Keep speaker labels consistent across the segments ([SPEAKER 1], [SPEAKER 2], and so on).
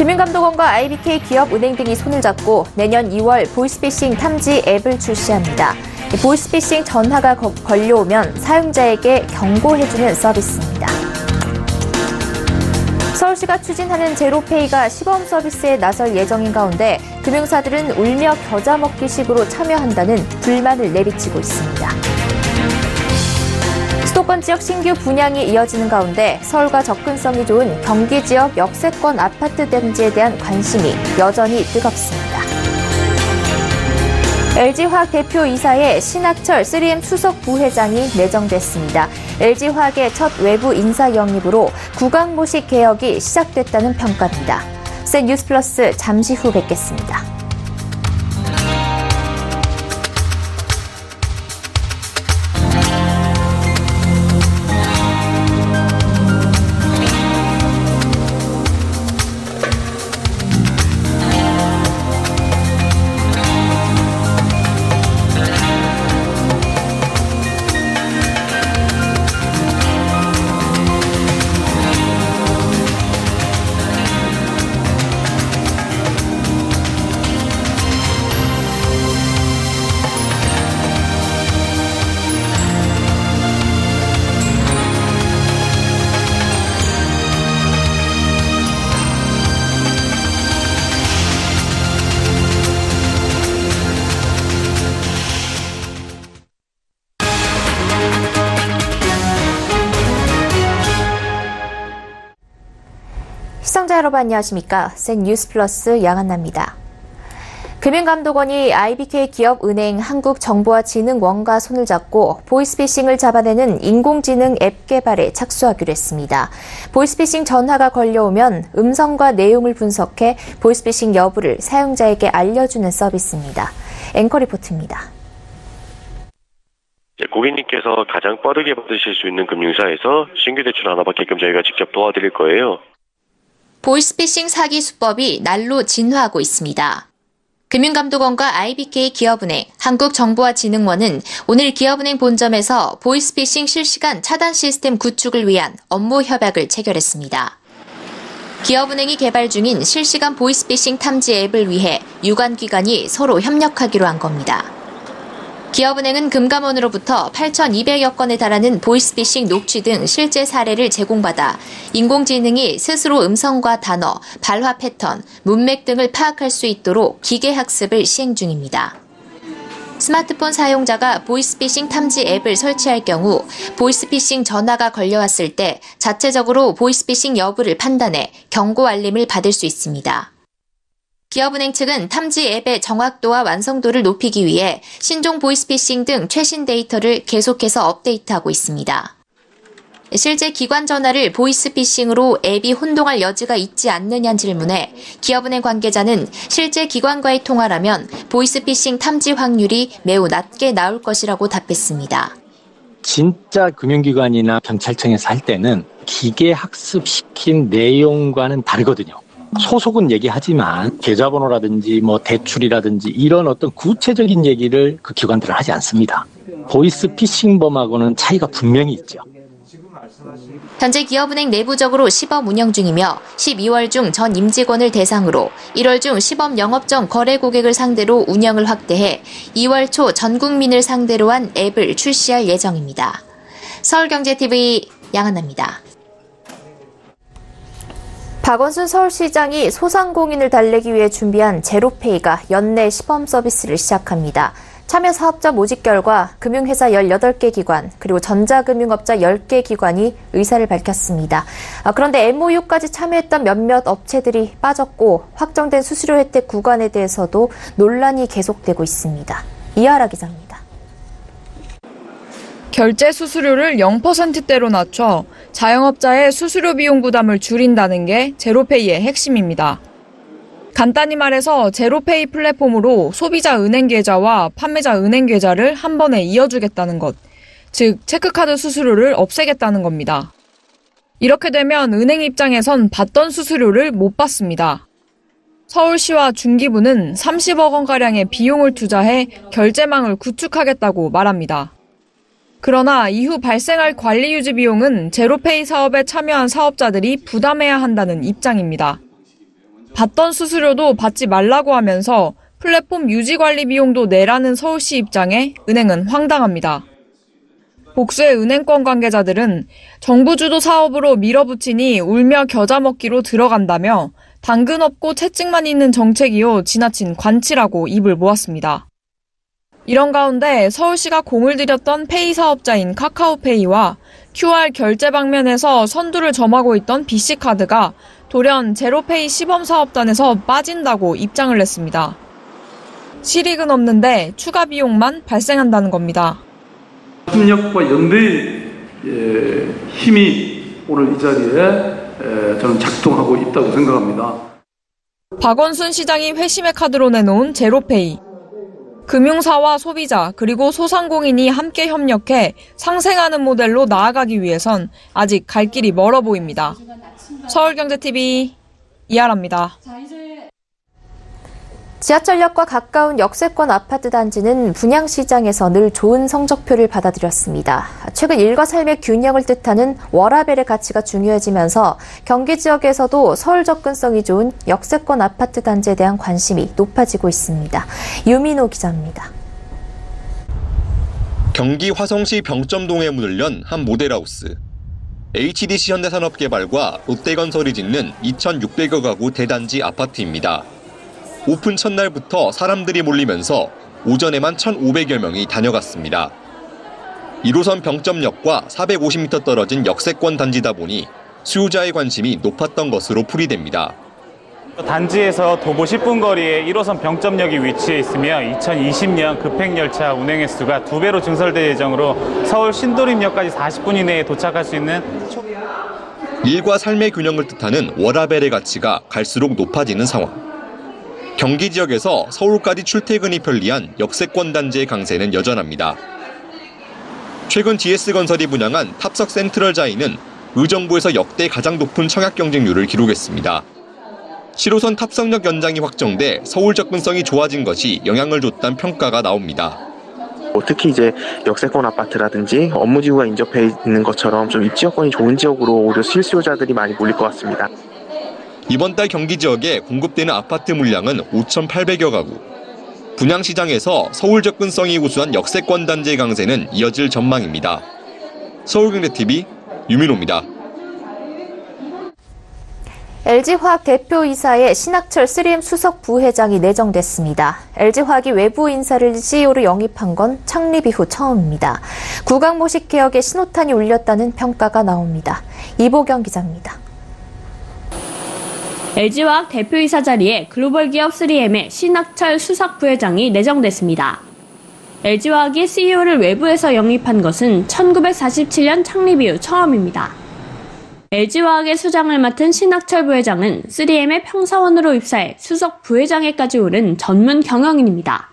[SPEAKER 1] 금융감독원과 IBK 기업은행 등이 손을 잡고 내년 2월 보이스피싱 탐지 앱을 출시합니다. 보이스피싱 전화가 걸려오면 사용자에게 경고해주는 서비스입니다. 서울시가 추진하는 제로페이가 시범 서비스에 나설 예정인 가운데 금융사들은 울며 겨자 먹기식으로 참여한다는 불만을 내비치고 있습니다. 수도권 지역 신규 분양이 이어지는 가운데 서울과 접근성이 좋은 경기 지역 역세권 아파트 단지에 대한 관심이 여전히 뜨겁습니다. LG화학 대표이사에 신학철 3M 수석 부회장이 내정됐습니다. LG화학의 첫 외부 인사 영입으로 구강모식 개혁이 시작됐다는 평가입니다. 센 뉴스 플러스 잠시 후 뵙겠습니다. 시청자 여러분 안녕하십니까? 센 뉴스 플러스 양한나입니다. 금융감독원이 IBK 기업은행 한국정보화진흥원과 손을 잡고 보이스피싱을 잡아내는 인공지능 앱 개발에 착수하기로 했습니다. 보이스피싱 전화가 걸려오면 음성과 내용을 분석해 보이스피싱 여부를 사용자에게 알려주는 서비스입니다. 앵커 리포트입니다.
[SPEAKER 2] 고객님께서 가장 빠르게 받으실 수 있는 금융사에서 신규 대출 하나 받게끔 저희가 직접 도와드릴 거예요.
[SPEAKER 1] 보이스피싱 사기 수법이 날로 진화하고 있습니다. 금융감독원과 IBK 기업은행, 한국정보화진흥원은 오늘 기업은행 본점에서 보이스피싱 실시간 차단 시스템 구축을 위한 업무 협약을 체결했습니다. 기업은행이 개발 중인 실시간 보이스피싱 탐지 앱을 위해 유관기관이 서로 협력하기로 한 겁니다. 기업은행은 금감원으로부터 8,200여 건에 달하는 보이스피싱 녹취 등 실제 사례를 제공받아 인공지능이 스스로 음성과 단어, 발화 패턴, 문맥 등을 파악할 수 있도록 기계학습을 시행 중입니다. 스마트폰 사용자가 보이스피싱 탐지 앱을 설치할 경우 보이스피싱 전화가 걸려왔을 때 자체적으로 보이스피싱 여부를 판단해 경고 알림을 받을 수 있습니다. 기업은행 측은 탐지 앱의 정확도와 완성도를 높이기 위해 신종 보이스피싱 등 최신 데이터를 계속해서 업데이트하고 있습니다. 실제 기관 전화를 보이스피싱으로 앱이 혼동할 여지가 있지 않느냐는 질문에 기업은행 관계자는 실제 기관과의 통화라면 보이스피싱 탐지 확률이 매우 낮게 나올 것이라고 답했습니다.
[SPEAKER 3] 진짜 금융기관이나 경찰청에서 할 때는 기계 학습시킨 내용과는 다르거든요. 소속은 얘기하지만 계좌번호라든지 대출이라든지 이런 어떤 구체적인 얘기를 그 기관들은 하지 않습니다. 보이스피싱범하고는 차이가 분명히 있죠.
[SPEAKER 1] 현재 기업은행 내부적으로 시범 운영 중이며 12월 중 전 임직원을 대상으로 1월 중 시범 영업정 거래 고객을 상대로 운영을 확대해 2월 초 전 국민을 상대로 한 앱을 출시할 예정입니다. 서울경제TV 양한나입니다. 박원순 서울시장이 소상공인을 달래기 위해 준비한 제로페이가 연내 시범 서비스를 시작합니다. 참여 사업자 모집 결과 금융회사 18개 기관 그리고 전자금융업자 10개 기관이 의사를 밝혔습니다. 그런데 MOU까지 참여했던 몇몇 업체들이 빠졌고 확정된 수수료 혜택 구간에 대해서도 논란이 계속되고 있습니다. 이하라 기자입니다.
[SPEAKER 4] 결제 수수료를 0%대로 낮춰 자영업자의 수수료 비용 부담을 줄인다는 게 제로페이의 핵심입니다. 간단히 말해서 제로페이 플랫폼으로 소비자 은행 계좌와 판매자 은행 계좌를 한 번에 이어주겠다는 것, 즉 체크카드 수수료를 없애겠다는 겁니다. 이렇게 되면 은행 입장에선 받던 수수료를 못 받습니다. 서울시와 중기부는 30억 원가량의 비용을 투자해 결제망을 구축하겠다고 말합니다. 그러나 이후 발생할 관리 유지 비용은 제로페이 사업에 참여한 사업자들이 부담해야 한다는 입장입니다. 받던 수수료도 받지 말라고 하면서 플랫폼 유지 관리 비용도 내라는 서울시 입장에 은행은 황당합니다. 복수의 은행권 관계자들은 정부 주도 사업으로 밀어붙이니 울며 겨자 먹기로 들어간다며 당근 없고 채찍만 있는 정책이요 지나친 관치라고 입을 모았습니다. 이런 가운데 서울시가 공을 들였던 페이 사업자인 카카오페이와 QR 결제 방면에서 선두를 점하고 있던 BC카드가 돌연 제로페이 시범사업단에서 빠진다고 입장을 냈습니다. 실익은 없는데 추가 비용만 발생한다는 겁니다.
[SPEAKER 5] 협력과 연대의 힘이 오늘 이 자리에 저는 작동하고 있다고 생각합니다.
[SPEAKER 4] 박원순 시장이 회심의 카드로 내놓은 제로페이. 금융사와 소비자 그리고 소상공인이 함께 협력해 상생하는 모델로 나아가기 위해선 아직 갈 길이 멀어 보입니다. 서울경제TV 이하라입니다.
[SPEAKER 1] 지하철역과 가까운 역세권 아파트 단지는 분양시장에서 늘 좋은 성적표를 받아들였습니다. 최근 일과 삶의 균형을 뜻하는 워라밸의 가치가 중요해지면서 경기 지역에서도 서울 접근성이 좋은 역세권 아파트 단지에 대한 관심이 높아지고 있습니다. 유민호 기자입니다.
[SPEAKER 6] 경기 화성시 병점동에 문을 연 한 모델하우스. HDC 현대산업개발과 롯데건설이 짓는 2,600여 가구 대단지 아파트입니다. 오픈 첫날부터 사람들이 몰리면서 오전에만 1,500여 명이 다녀갔습니다. 1호선 병점역과 450m 떨어진 역세권 단지다 보니 수요자의 관심이 높았던 것으로 풀이됩니다.
[SPEAKER 7] 단지에서 도보 10분 거리에 1호선 병점역이 위치해 있으며 2020년 급행열차 운행 횟수가 2배로 증설될 예정으로 서울 신도림역까지 40분 이내에 도착할 수 있는
[SPEAKER 6] 일과 삶의 균형을 뜻하는 워라밸의 가치가 갈수록 높아지는 상황. 경기 지역에서 서울까지 출퇴근이 편리한 역세권 단지의 강세는 여전합니다. 최근 GS건설이 분양한 탑석 센트럴자이는 의정부에서 역대 가장 높은 청약 경쟁률을 기록했습니다. 7호선 탑석역 연장이 확정돼 서울 접근성이 좋아진 것이 영향을 줬다는 평가가 나옵니다.
[SPEAKER 8] 특히 이제 역세권 아파트라든지 업무지구가 인접해 있는 것처럼 좀 입지 여건이 좋은 지역으로 오히려 실수요자들이 많이 몰릴 것 같습니다.
[SPEAKER 6] 이번 달 경기 지역에 공급되는 아파트 물량은 5,800여 가구. 분양시장에서 서울 접근성이 우수한 역세권 단지의 강세는 이어질 전망입니다. 서울경제TV 유민호입니다.
[SPEAKER 1] LG화학 대표이사에 신학철 3M 수석 부회장이 내정됐습니다. LG화학이 외부 인사를 CEO로 영입한 건 창립 이후 처음입니다. 구강모식 개혁에 신호탄이 울렸다는 평가가 나옵니다. 이보경 기자입니다.
[SPEAKER 9] LG화학 대표이사 자리에 글로벌 기업 3M의 신학철 수석 부회장이 내정됐습니다. LG화학이 CEO를 외부에서 영입한 것은 1947년 창립 이후 처음입니다. LG화학의 수장을 맡은 신학철 부회장은 3M의 평사원으로 입사해 수석 부회장에까지 오른 전문 경영인입니다.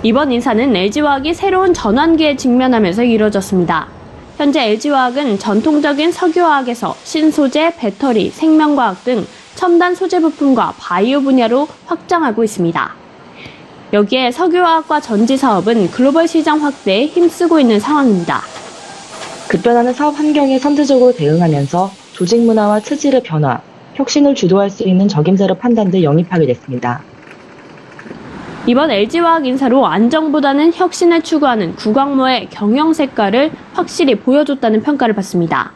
[SPEAKER 9] 이번 인사는 LG화학이 새로운 전환기에 직면하면서 이뤄졌습니다. 현재 LG화학은 전통적인 석유화학에서 신소재, 배터리, 생명과학 등 첨단 소재 부품과 바이오 분야로 확장하고 있습니다. 여기에 석유화학과 전지 사업은 글로벌 시장 확대에 힘쓰고 있는 상황입니다.
[SPEAKER 10] 급변하는 사업 환경에 선제적으로 대응하면서 조직 문화와 체질의 변화, 혁신을 주도할 수 있는 적임자로 판단돼 영입하게 됐습니다.
[SPEAKER 9] 이번 LG화학 인사로 안정보다는 혁신을 추구하는 구광모의 경영 색깔을 확실히 보여줬다는 평가를 받습니다.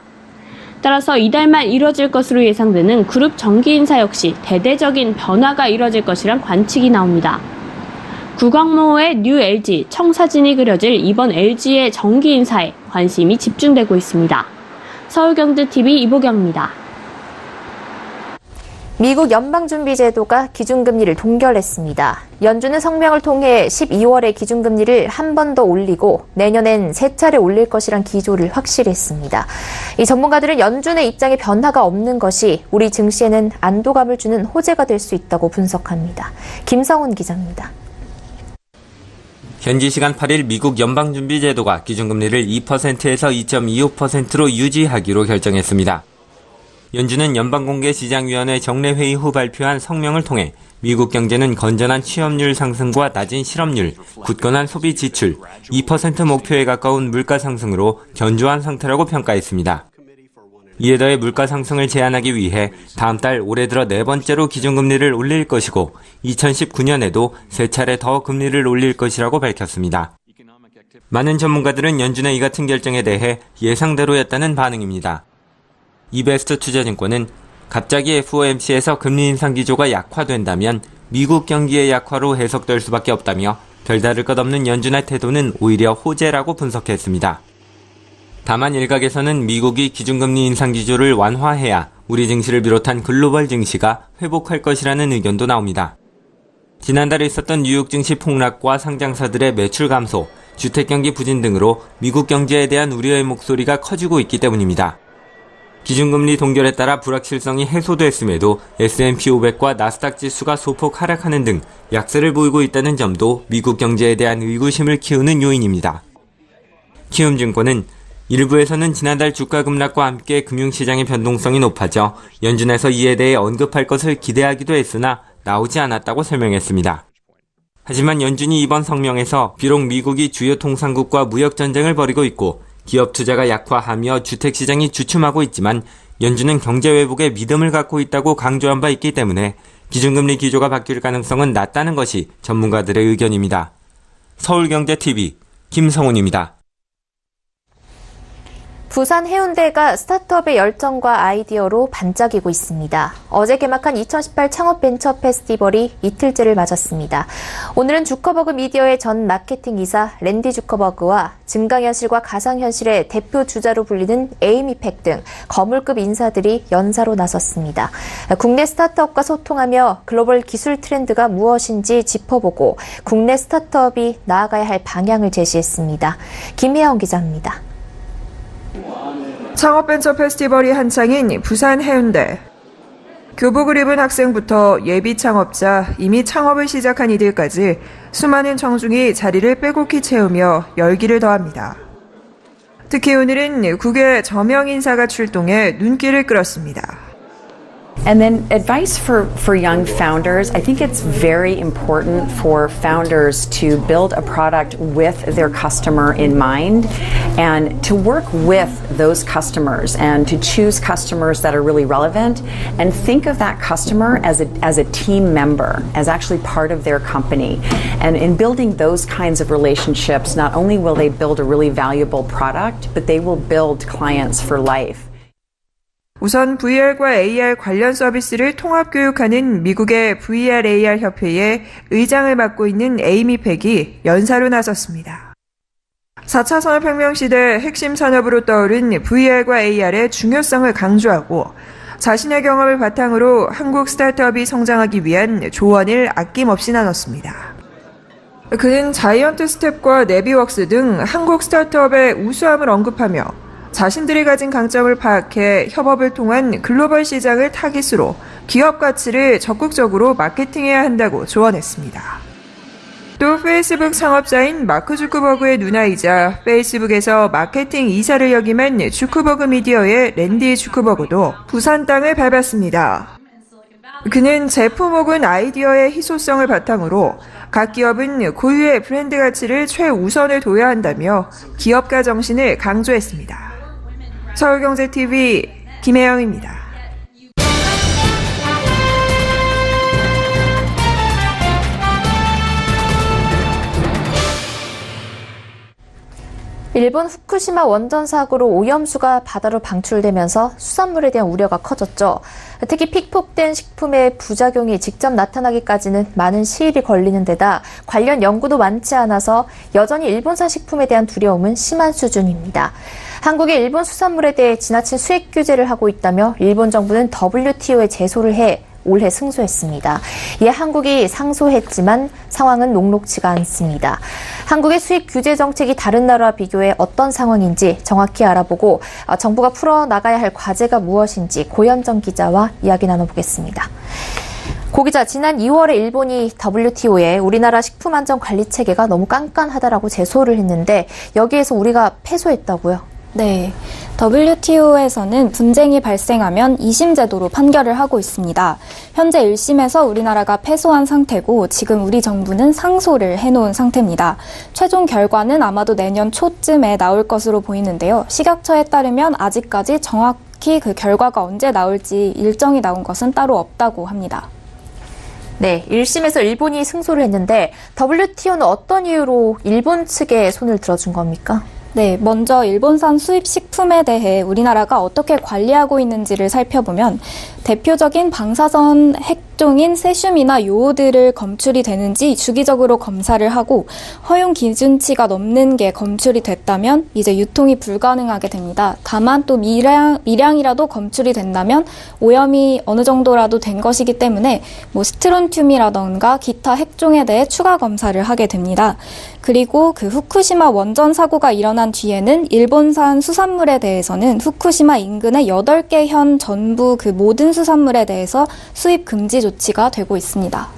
[SPEAKER 9] 따라서 이달 말 이뤄질 것으로 예상되는 그룹 정기 인사 역시 대대적인 변화가 이뤄질 것이란 관측이 나옵니다. 구광모의 뉴 LG, 청사진이 그려질 이번 LG의 정기 인사에 관심이 집중되고 있습니다. 서울경제TV 이보경입니다.
[SPEAKER 1] 미국 연방준비제도가 기준금리를 동결했습니다. 연준은 성명을 통해 12월에 기준금리를 한 번 더 올리고 내년엔 3차례 올릴 것이란 기조를 확실히 했습니다. 이 전문가들은 연준의 입장에 변화가 없는 것이 우리 증시에는 안도감을 주는 호재가 될 수 있다고 분석합니다. 김성훈 기자입니다.
[SPEAKER 11] 현지 시간 8일 미국 연방준비제도가 기준금리를 2%에서 2.25%로 유지하기로 결정했습니다. 연준은 연방공개시장위원회 정례회의 후 발표한 성명을 통해 미국 경제는 건전한 취업률 상승과 낮은 실업률, 굳건한 소비 지출, 2% 목표에 가까운 물가 상승으로 견조한 상태라고 평가했습니다. 이에 더해 물가 상승을 제한하기 위해 다음 달 올해 들어 4번째로 기준금리를 올릴 것이고 2019년에도 3차례 더 금리를 올릴 것이라고 밝혔습니다. 많은 전문가들은 연준의 이 같은 결정에 대해 예상대로였다는 반응입니다. 이베스트 투자증권은 갑자기 FOMC에서 금리 인상 기조가 약화된다면 미국 경기의 약화로 해석될 수밖에 없다며 별다를 것 없는 연준의 태도는 오히려 호재라고 분석했습니다. 다만 일각에서는 미국이 기준금리 인상 기조를 완화해야 우리 증시를 비롯한 글로벌 증시가 회복할 것이라는 의견도 나옵니다. 지난달에 있었던 뉴욕 증시 폭락과 상장사들의 매출 감소, 주택경기 부진 등으로 미국 경제에 대한 우려의 목소리가 커지고 있기 때문입니다. 기준금리 동결에 따라 불확실성이 해소됐음에도 S&P 500과 나스닥 지수가 소폭 하락하는 등 약세를 보이고 있다는 점도 미국 경제에 대한 의구심을 키우는 요인입니다. 키움증권은 일부에서는 지난달 주가 급락과 함께 금융시장의 변동성이 높아져 연준에서 이에 대해 언급할 것을 기대하기도 했으나 나오지 않았다고 설명했습니다. 하지만 연준이 이번 성명에서 비록 미국이 주요 통상국과 무역전쟁을 벌이고 있고 기업 투자가 약화하며 주택시장이 주춤하고 있지만 연준은 경제 회복에 믿음을 갖고 있다고 강조한 바 있기 때문에 기준금리 기조가 바뀔 가능성은 낮다는 것이 전문가들의 의견입니다. 서울경제TV 김성훈입니다.
[SPEAKER 1] 부산 해운대가 스타트업의 열정과 아이디어로 반짝이고 있습니다. 어제 개막한 2018 창업벤처 페스티벌이 이틀째를 맞았습니다. 오늘은 주커버그 미디어의 전 마케팅 이사 랜디 주커버그와 증강현실과 가상현실의 대표 주자로 불리는 에이미팩 등 거물급 인사들이 연사로 나섰습니다. 국내 스타트업과 소통하며 글로벌 기술 트렌드가 무엇인지 짚어보고 국내 스타트업이 나아가야 할 방향을 제시했습니다. 김혜영 기자입니다.
[SPEAKER 12] 창업벤처 페스티벌이 한창인 부산 해운대. 교복을 입은 학생부터 예비 창업자, 이미 창업을 시작한 이들까지 수많은 청중이 자리를 빼곡히 채우며 열기를 더합니다. 특히 오늘은 국외 저명 인사가 출동해 눈길을 끌었습니다.
[SPEAKER 13] And then advice for young founders. I think it's very important for founders to build a product with their customer in mind and to work with those customers and to choose customers that are really relevant and think of that customer as a team member, as actually part of their company. And in building those kinds of relationships, not only will they build a really valuable product, but they will build clients for life.
[SPEAKER 12] 우선 VR과 AR 관련 서비스를 통합교육하는 미국의 VR AR 협회의 의장을 맡고 있는 에이미팩이 연사로 나섰습니다. 4차 산업혁명 시대 핵심 산업으로 떠오른 VR과 AR의 중요성을 강조하고 자신의 경험을 바탕으로 한국 스타트업이 성장하기 위한 조언을 아낌없이 나눴습니다. 그는 자이언트 스텝과 네비웍스 등 한국 스타트업의 우수함을 언급하며 자신들이 가진 강점을 파악해 협업을 통한 글로벌 시장을 타깃으로 기업 가치를 적극적으로 마케팅해야 한다고 조언했습니다. 또 페이스북 창업자인 마크 주커버그의 누나이자 페이스북에서 마케팅 이사를 역임한 주커버그 미디어의 랜디 주커버그도 부산 땅을 밟았습니다. 그는 제품 혹은 아이디어의 희소성을 바탕으로 각 기업은 고유의 브랜드 가치를 최우선을 둬야 한다며 기업가 정신을 강조했습니다. 서울경제TV 김혜영입니다.
[SPEAKER 1] 일본 후쿠시마 원전 사고로 오염수가 바다로 방출되면서 수산물에 대한 우려가 커졌죠. 특히 픽폭된 식품의 부작용이 직접 나타나기까지는 많은 시일이 걸리는 데다 관련 연구도 많지 않아서 여전히 일본산 식품에 대한 두려움은 심한 수준입니다. 한국이 일본 수산물에 대해 지나친 수입 규제를 하고 있다며 일본 정부는 WTO에 제소를 해 올해 승소했습니다. 이에 한국이 상소했지만 상황은 녹록지가 않습니다. 한국의 수입 규제 정책이 다른 나라와 비교해 어떤 상황인지 정확히 알아보고 정부가 풀어나가야 할 과제가 무엇인지 고현정 기자와 이야기 나눠보겠습니다. 고 기자, 지난 2월에 일본이 WTO에 우리나라 식품안전관리체계가 너무 깐깐하다라고 제소를 했는데 여기에서 우리가 패소했다고요?
[SPEAKER 14] 네. WTO에서는 분쟁이 발생하면 2심 제도로 판결을 하고 있습니다. 현재 1심에서 우리나라가 패소한 상태고 지금 우리 정부는 상소를 해놓은 상태입니다. 최종 결과는 아마도 내년 초쯤에 나올 것으로 보이는데요. 식약처에 따르면 아직까지 정확히 정확히 그 결과가 언제 나올지 일정이 나온 것은 따로 없다고 합니다.
[SPEAKER 1] 네, 1심에서 일본이 승소를 했는데 WTO는 어떤 이유로 일본 측에 손을 들어준 겁니까?
[SPEAKER 14] 네, 먼저 일본산 수입 식품에 대해 우리나라가 어떻게 관리하고 있는지를 살펴보면 대표적인 방사선 핵종인 세슘이나 요오드를 검출이 되는지 주기적으로 검사를 하고 허용 기준치가 넘는 게 검출이 됐다면 이제 유통이 불가능하게 됩니다. 다만 또 미량이라도 검출이 된다면 오염이 어느 정도라도 된 것이기 때문에 스트론튬이라던가 기타 핵종에 대해 추가 검사를 하게 됩니다. 그리고 그 후쿠시마 원전 사고가 일어난 뒤에는 일본산 수산물에 대해서는 후쿠시마 인근의 8개 현 전부 그 모든 수산물에 대해서 수입 금지 조치가 되고 있습니다.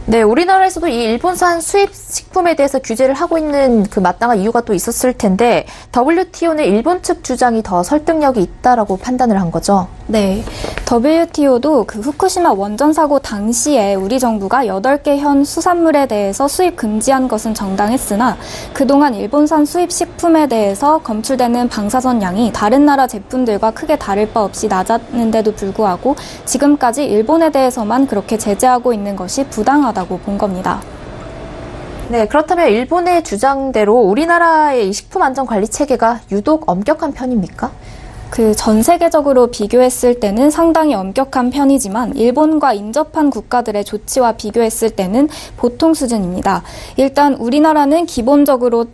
[SPEAKER 1] 네, 우리나라에서도 이 일본산 수입 식품에 대해서 규제를 하고 있는 그 마땅한 이유가 또 있었을 텐데 WTO는 일본 측 주장이 더 설득력이 있다라고 판단을 한 거죠?
[SPEAKER 14] 네, WTO도 그 후쿠시마 원전 사고 당시에 우리 정부가 8개 현 수산물에 대해서 수입 금지한 것은 정당했으나 그동안 일본산 수입 식품에 대해서 검출되는 방사선 양이 다른 나라 제품들과 크게 다를 바 없이 낮았는데도 불구하고 지금까지 일본에 대해서만 그렇게 제재하고 있는 것이 부당하다고 본 겁니다.
[SPEAKER 1] 네, 그렇다면 일본의 주장대로 우리나라의 이 식품 안전 관리 체계가 유독 엄격한 편입니까?
[SPEAKER 14] 그 전 세계적으로 비교했을 때는 상당히 엄격한 편이지만 일본과 인접한 국가들의 조치와 비교했을 때는 보통 수준입니다. 일단 우리나라는 기본적으로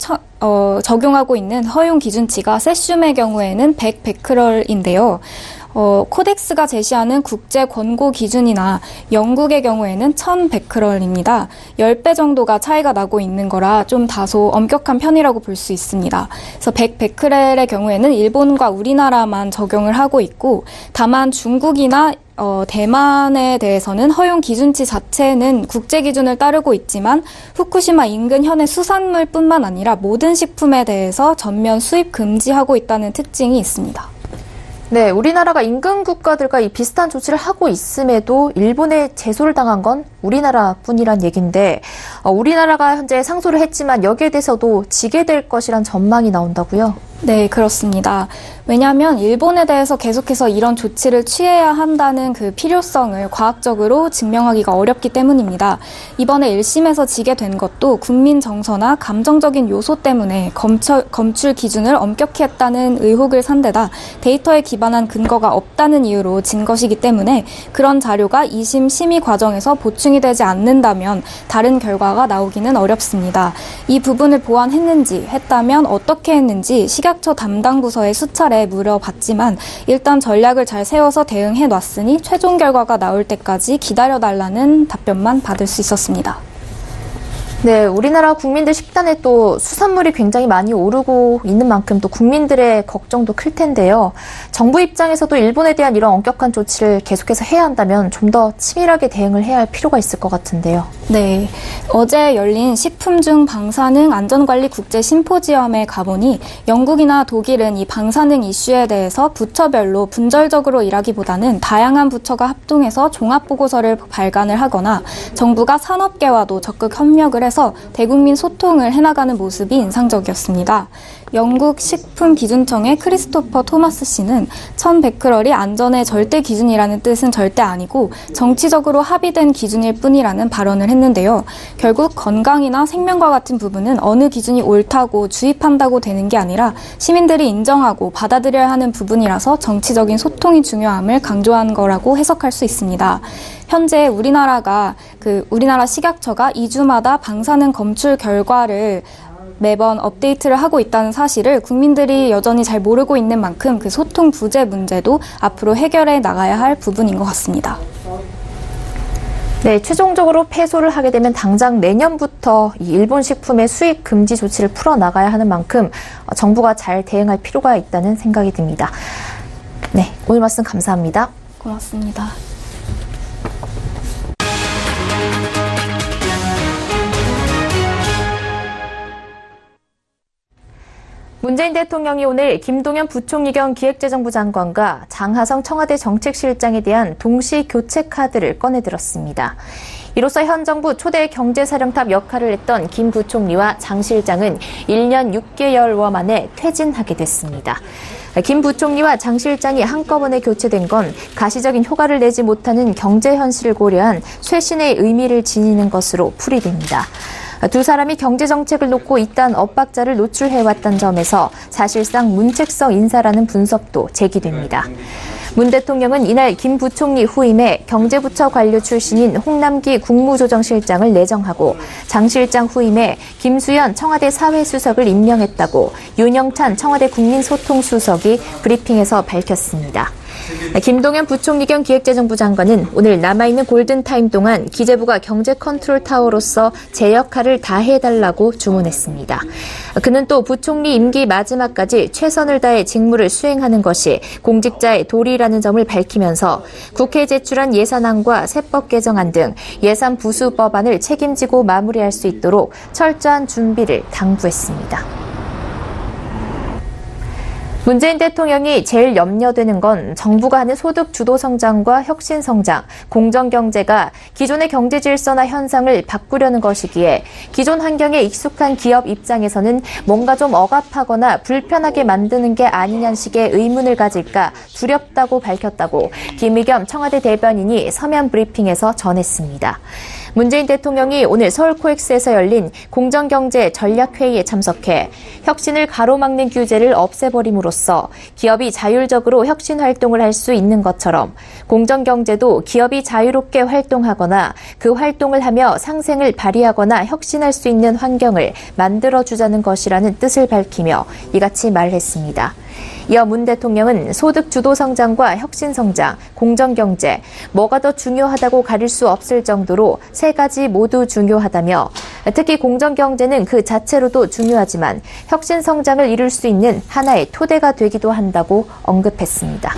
[SPEAKER 14] 적용하고 있는 허용 기준치가 세슘의 경우에는 100베크럴인데요. 코덱스가 제시하는 국제 권고 기준이나 영국의 경우에는 1000베크럴입니다. 10배 정도가 차이가 나고 있는 거라 좀 다소 엄격한 편이라고 볼 수 있습니다. 그래서 100베크렐의 경우에는 일본과 우리나라만 적용을 하고 있고 다만 중국이나 대만에 대해서는 허용 기준치 자체는 국제 기준을 따르고 있지만 후쿠시마 인근 현의 수산물뿐만 아니라 모든 식품에 대해서 전면 수입 금지하고 있다는 특징이 있습니다.
[SPEAKER 1] 네, 우리나라가 인근 국가들과 이 비슷한 조치를 하고 있음에도 일본에 제소를 당한 건 우리나라뿐이란 얘기인데 우리나라가 현재 상소를 했지만 여기에 대해서도 지게 될 것이란 전망이 나온다고요?
[SPEAKER 14] 네, 그렇습니다. 왜냐하면 일본에 대해서 계속해서 이런 조치를 취해야 한다는 그 필요성을 과학적으로 증명하기가 어렵기 때문입니다. 이번에 1심에서 지게 된 것도 국민 정서나 감정적인 요소 때문에 검출 기준을 엄격히 했다는 의혹을 산데다 데이터에 기반한 근거가 없다는 이유로 진 것이기 때문에 그런 자료가 2심 심의 과정에서 보충이 되지 않는다면 다른 결과가 나오기는 어렵습니다. 이 부분을 보완했는지 했다면 어떻게 했는지 식약처 담당 부서에 수차례 물어봤지만 일단 전략을 잘 세워서 대응해 놨으니 최종 결과가 나올 때까지 기다려달라는 답변만 받을 수 있었습니다.
[SPEAKER 1] 네, 우리나라 국민들 식단에 또 수산물이 굉장히 많이 오르고 있는 만큼 또 국민들의 걱정도 클 텐데요. 정부 입장에서도 일본에 대한 이런 엄격한 조치를 계속해서 해야 한다면 좀 더 치밀하게 대응을 해야 할 필요가 있을 것 같은데요.
[SPEAKER 14] 네, 어제 열린 식품 중 방사능 안전관리 국제 심포지엄에 가보니 영국이나 독일은 이 방사능 이슈에 대해서 부처별로 분절적으로 일하기보다는 다양한 부처가 합동해서 종합보고서를 발간을 하거나 정부가 산업계와도 적극 협력을 해서 대국민 소통을 해나가는 모습이 인상적이었습니다. 영국 식품기준청의 크리스토퍼 토마스 씨는 1000베크럴이 안전의 절대 기준이라는 뜻은 절대 아니고 정치적으로 합의된 기준일 뿐이라는 발언을 했는데요. 결국 건강이나 생명과 같은 부분은 어느 기준이 옳다고 주입한다고 되는 게 아니라 시민들이 인정하고 받아들여야 하는 부분이라서 정치적인 소통이 중요함을 강조한 거라고 해석할 수 있습니다. 현재 우리나라 식약처가 2주마다 방사능 검출 결과를 매번 업데이트를 하고 있다는 사실을 국민들이 여전히 잘 모르고 있는 만큼 그 소통 부재 문제도 앞으로 해결해 나가야 할 부분인 것 같습니다.
[SPEAKER 1] 네, 최종적으로 패소를 하게 되면 당장 내년부터 이 일본 식품의 수입 금지 조치를 풀어나가야 하는 만큼 정부가 잘 대응할 필요가 있다는 생각이 듭니다. 네, 오늘 말씀 감사합니다.
[SPEAKER 14] 고맙습니다.
[SPEAKER 1] 문재인 대통령이 오늘 김동연 부총리 겸 기획재정부 장관과 장하성 청와대 정책실장에 대한 동시 교체 카드를 꺼내들었습니다. 이로써 현 정부 초대 경제사령탑 역할을 했던 김 부총리와 장 실장은 1년 6개월여 만에 퇴진하게 됐습니다. 김 부총리와 장 실장이 한꺼번에 교체된 건 가시적인 효과를 내지 못하는 경제 현실을 고려한 쇄신의 의미를 지니는 것으로 풀이됩니다. 두 사람이 경제정책을 놓고 이딴 엇박자를 노출해왔던 점에서 사실상 문책성 인사라는 분석도 제기됩니다. 문 대통령은 이날 김 부총리 후임에 경제부처 관료 출신인 홍남기 국무조정실장을 내정하고 장 실장 후임에 김수현 청와대 사회수석을 임명했다고 윤영찬 청와대 국민소통수석이 브리핑에서 밝혔습니다. 김동연 부총리 겸 기획재정부 장관은 오늘 남아있는 골든타임 동안 기재부가 경제 컨트롤 타워로서 제 역할을 다해달라고 주문했습니다. 그는 또 부총리 임기 마지막까지 최선을 다해 직무를 수행하는 것이 공직자의 도리라는 점을 밝히면서 국회에 제출한 예산안과 세법 개정안 등 예산 부수 법안을 책임지고 마무리할 수 있도록 철저한 준비를 당부했습니다. 문재인 대통령이 제일 염려되는 건 정부가 하는 소득 주도 성장과 혁신 성장, 공정 경제가 기존의 경제 질서나 현상을 바꾸려는 것이기에 기존 환경에 익숙한 기업 입장에서는 뭔가 좀 억압하거나 불편하게 만드는 게 아니냐는 식의 의문을 가질까 두렵다고 밝혔다고 김의겸 청와대 대변인이 서면 브리핑에서 전했습니다. 문재인 대통령이 오늘 서울 코엑스에서 열린 공정경제 전략회의에 참석해 혁신을 가로막는 규제를 없애버림으로써 기업이 자율적으로 혁신 활동을 할 수 있는 것처럼 공정경제도 기업이 자유롭게 활동하거나 그 활동을 하며 상생을 발휘하거나 혁신할 수 있는 환경을 만들어주자는 것이라는 뜻을 밝히며 이같이 말했습니다. 이어 문 대통령은 소득 주도 성장과 혁신 성장, 공정 경제, 뭐가 더 중요하다고 가릴 수 없을 정도로 세 가지 모두 중요하다며 특히 공정 경제는 그 자체로도 중요하지만 혁신 성장을 이룰 수 있는 하나의 토대가 되기도 한다고 언급했습니다.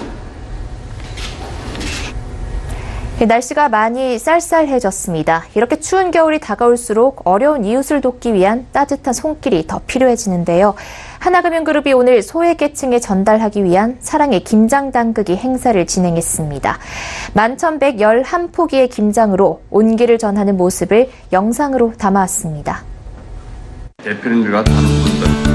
[SPEAKER 1] 날씨가 많이 쌀쌀해졌습니다. 이렇게 추운 겨울이 다가올수록 어려운 이웃을 돕기 위한 따뜻한 손길이 더 필요해지는데요. 하나금융그룹이 오늘 소외계층에 전달하기 위한 사랑의 김장 담그기 행사를 진행했습니다. 11,111포기의 김장으로 온기를 전하는 모습을 영상으로 담아왔습니다.
[SPEAKER 15] 대표님들과 다른 분들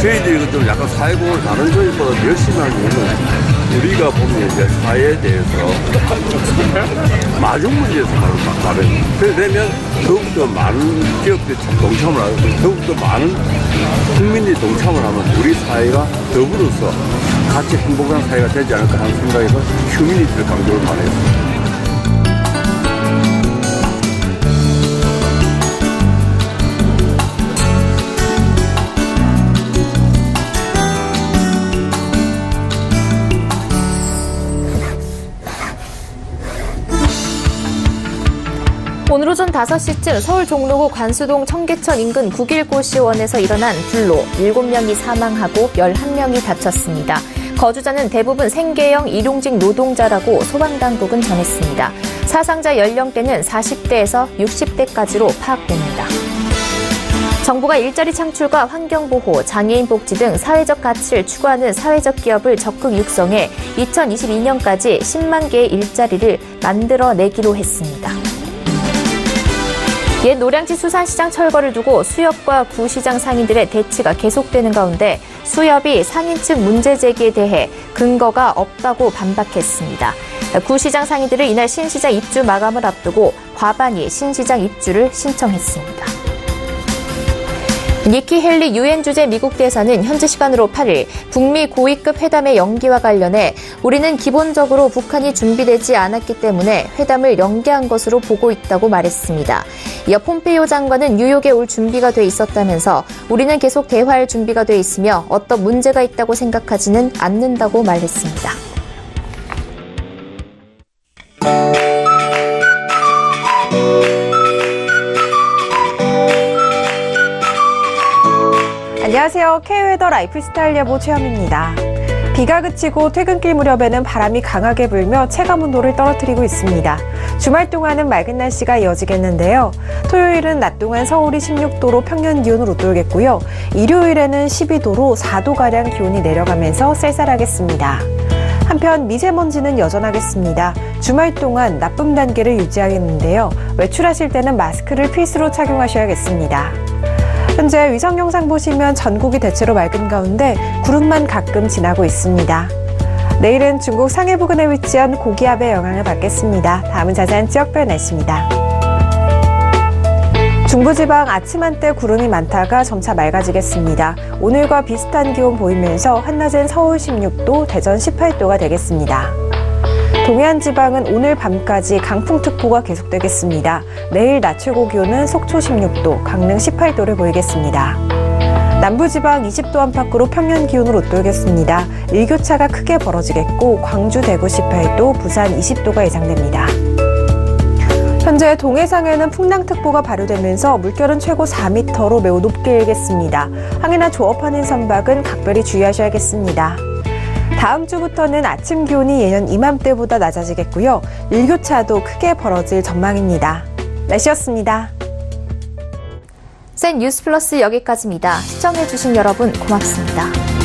[SPEAKER 15] 저희들이 좀 약간 사회공을 다른 저희보다 열심히 하는 이유는 우리가 보면 이제 사회에 대해서 마중 문제에서 말해요. 그러면 더욱더 많은 기업들이 동참을 하고 더욱더 많은 국민들이 동참을 하면 우리 사회가 더불어서 같이 행복한 사회가 되지 않을까 하는 생각에서 휴머니티를 강조를 많이 했습니다.
[SPEAKER 1] 오늘 오전 5시쯤 서울 종로구 관수동 청계천 인근 9길고시원에서 일어난 불로 7명이 사망하고 11명이 다쳤습니다. 거주자는 대부분 생계형 일용직 노동자라고 소방당국은 전했습니다. 사상자 연령대는 40대에서 60대까지로 파악됩니다. 정부가 일자리 창출과 환경보호, 장애인 복지 등 사회적 가치를 추구하는 사회적 기업을 적극 육성해 2022년까지 10만 개의 일자리를 만들어내기로 했습니다. 옛 노량진 수산시장 철거를 두고 수협과 구시장 상인들의 대치가 계속되는 가운데 수협이 상인 측 문제 제기에 대해 근거가 없다고 반박했습니다. 구시장 상인들은 이날 신시장 입주 마감을 앞두고 과반이 신시장 입주를 신청했습니다. 니키 헬리 유엔 주재 미국 대사는 현지 시간으로 8일 북미 고위급 회담의 연기와 관련해 우리는 기본적으로 북한이 준비되지 않았기 때문에 회담을 연기한 것으로 보고 있다고 말했습니다. 이어 폼페이오 장관은 뉴욕에 올 준비가 돼 있었다면서 우리는 계속 대화할 준비가 돼 있으며 어떤 문제가 있다고 생각하지는 않는다고 말했습니다.
[SPEAKER 16] 안녕하세요. K웨더 라이프스타일 여보 최현입니다. 비가 그치고 퇴근길 무렵에는 바람이 강하게 불며 체감온도를 떨어뜨리고 있습니다. 주말 동안은 맑은 날씨가 이어지겠는데요. 토요일은 낮 동안 서울이 16도로 평년 기온을 웃돌겠고요. 일요일에는 12도로 4도가량 기온이 내려가면서 쌀쌀하겠습니다. 한편 미세먼지는 여전하겠습니다. 주말 동안 나쁨 단계를 유지하겠는데요. 외출하실 때는 마스크를 필수로 착용하셔야겠습니다. 현재 위성 영상 보시면 전국이 대체로 맑은 가운데 구름만 가끔 지나고 있습니다. 내일은 중국 상해 부근에 위치한 고기압의 영향을 받겠습니다. 다음은 자세한 지역별 날씨입니다. 중부지방 아침 한때 구름이 많다가 점차 맑아지겠습니다. 오늘과 비슷한 기온 보이면서 한낮엔 서울 16도, 대전 18도가 되겠습니다. 동해안 지방은 오늘 밤까지 강풍특보가 계속되겠습니다. 내일 낮 최고 기온은 속초 16도, 강릉 18도를 보이겠습니다. 남부지방 20도 안팎으로 평년 기온을 웃돌겠습니다. 일교차가 크게 벌어지겠고 광주, 대구 18도, 부산 20도가 예상됩니다. 현재 동해상에는 풍랑특보가 발효되면서 물결은 최고 4m로 매우 높게 일겠습니다. 항해나 조업하는 선박은 각별히 주의하셔야겠습니다. 다음 주부터는 아침 기온이 예년 이맘때보다 낮아지겠고요. 일교차도 크게 벌어질 전망입니다. 날씨였습니다.
[SPEAKER 1] 센 뉴스 플러스 여기까지입니다. 시청해주신 여러분 고맙습니다.